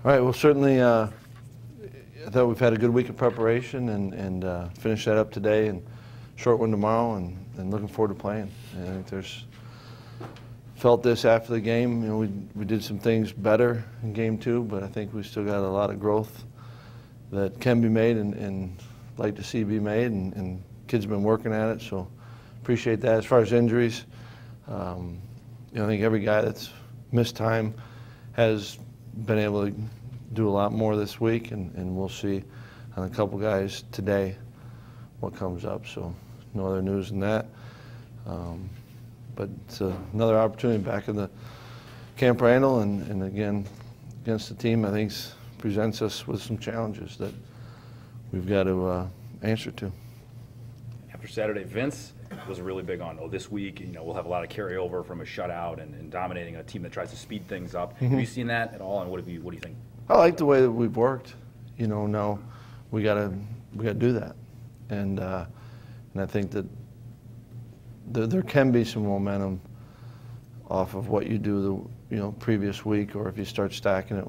All right, well, certainly I thought we've had a good week of preparation and finish that up today and short one tomorrow and looking forward to playing. And I think there's felt this after the game. You know, we did some things better in game 2, but I think we still got a lot of growth that can be made and like to see be made, and kids have been working at it, so appreciate that. As far as injuries, you know, I think every guy that's missed time has been able to do a lot more this week, and we'll see on a couple guys today what comes up. So no other news than that. But it's another opportunity back in the Camp Randall, and again, against the team I think presents us with some challenges that we've got to answer to. After Saturday, Vince was really big on, this week, you know, we'll have a lot of carryover from a shutout and dominating a team that tries to speed things up. Have you seen that at all, and what do you think? I like the way that we've worked. You know, now we gotta do that, and I think that there can be some momentum off of what you do the previous week, or if you start stacking it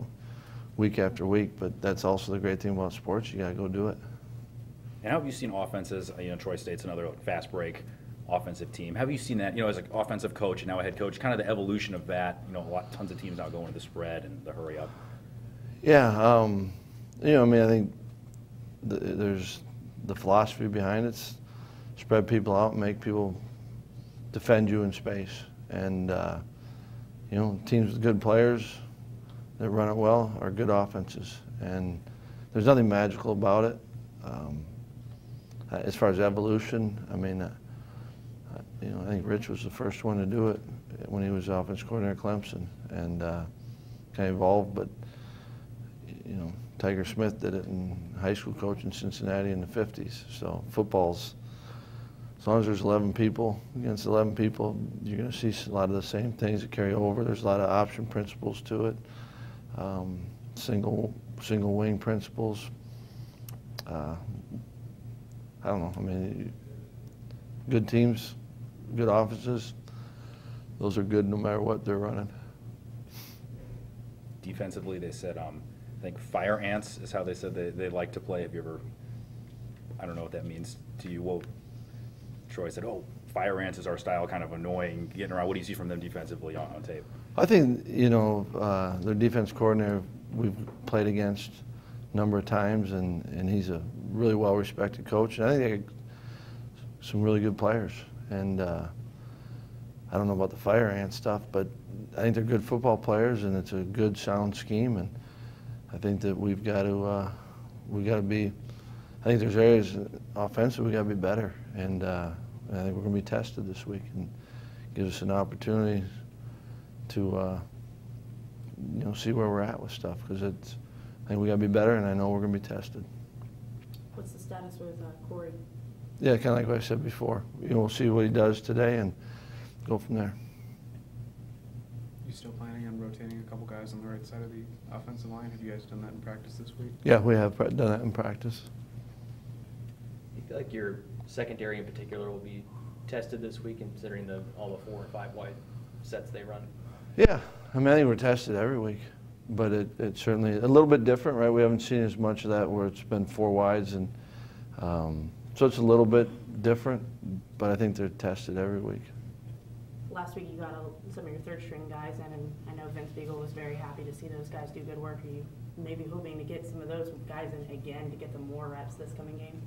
week after week. But that's also the great thing about sports. You gotta go do it. And how have you seen offenses? You know, Troy State's another fast break offensive team. Have you seen that, you know, as an offensive coach and now a head coach, kind of the evolution of that? You know, tons of teams now going to the spread and the hurry up. Yeah, you know, I mean, I think there's the philosophy behind it. Spread people out and make people defend you in space. And, you know, teams with good players that run it well are good offenses. And there's nothing magical about it. As far as evolution, I mean, you know, I think Rich was the first one to do it when he was offense coordinator at Clemson, and kind of evolved. But you know, Tiger Smith did it in high school coach in Cincinnati in the 50s. So football's, as long as there's 11 people against 11 people, you're going to see a lot of the same things that carry over. There's a lot of option principles to it, single wing principles. I don't know. I mean, good teams, good offenses, those are good no matter what they're running. Defensively, they said, I think fire ants is how they said they like to play. Have you ever, I don't know what that means to you. Well, Troy said, fire ants is our style, kind of annoying, getting around. What do you see from them defensively on tape? I think, you know, their defense coordinator we've played against a number of times, and he's a really well-respected coach. And I think they got some really good players. And I don't know about the fire ant stuff, but I think they're good football players, and it's a good, sound scheme. And I think that we've got to be. I think there's areas offensively we got to be better, and I think we're going to be tested this week, and gives us an opportunity to you know, see where we're at with stuff, because I think we got to be better, and I know we're going to be tested. What's the status with Corey? Yeah, kind of like what I said before. You know, we'll see what he does today and go from there. You still planning on rotating a couple guys on the right side of the offensive line? Have you guys done that in practice this week? Yeah, we have done that in practice. Do you feel like your secondary in particular will be tested this week, considering all the 4 or 5 wide sets they run? Yeah, I mean, I think we're tested every week, but it's certainly a little bit different, right? We haven't seen as much of that where it's been 4 wides, and so it's a little bit different, but I think they're tested every week. Last week you got some of your third-string guys in, and I know Vince Beagle was very happy to see those guys do good work. Are you maybe hoping to get some of those guys in again to get them more reps this coming game?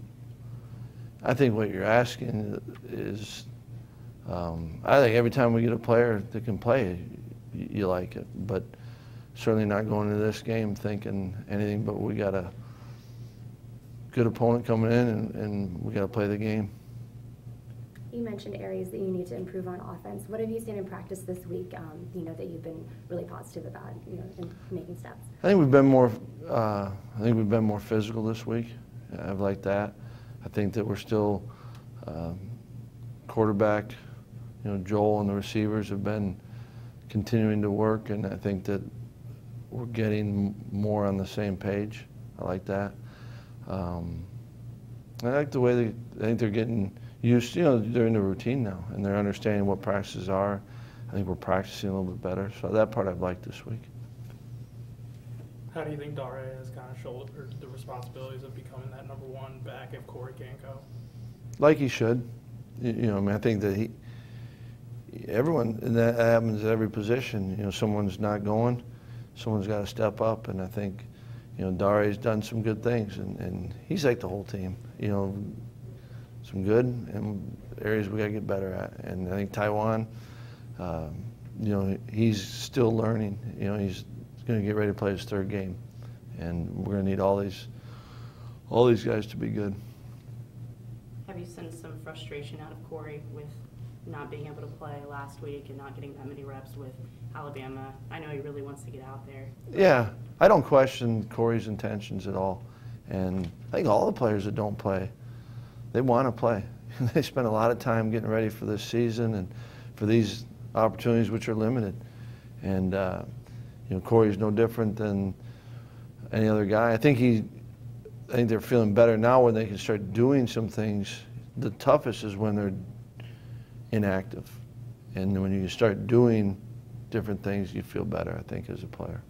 I think what you're asking is, I think every time we get a player that can play, you like it, but certainly not going into this game thinking anything but we got a good opponent coming in, and we got to play the game. You mentioned areas that you need to improve on offense. What have you seen in practice this week, you know, that you've been really positive about, you know, in making steps? I think we've been more. I think we've been more physical this week. I've liked that. I think that we're still quarterback. You know, Joel and the receivers have been continuing to work, and I think that we're getting more on the same page. I like that. I like the way I think they're getting used. You know, they're in the routine now, and they're understanding what practices are. I think we're practicing a little bit better. So that part I've liked this week. How do you think Dare has kind of shouldered the responsibilities of becoming that number one back if Corey can't go? Like he should. You know, I mean, I think that everyone, and that happens at every position. You know, someone's not going, someone's got to step up, and I think, you know, Dare's done some good things, and he's like the whole team. You know, some good and areas we got to get better at. And I think Taiwan, you know, he's still learning. You know, he's going to get ready to play his third game, and we're going to need all these guys to be good. Have you sensed some frustration out of Corey with not being able to play last week and not getting that many reps with Alabama? I know he really wants to get out there. Yeah, I don't question Corey's intentions at all. And I think all the players that don't play, they want to play. They spend a lot of time getting ready for this season and for these opportunities which are limited. And, you know, Corey's no different than any other guy. I think they're feeling better now when they can start doing some things. The toughest is when they're inactive. And when you start doing different things, you feel better, I think, as a player.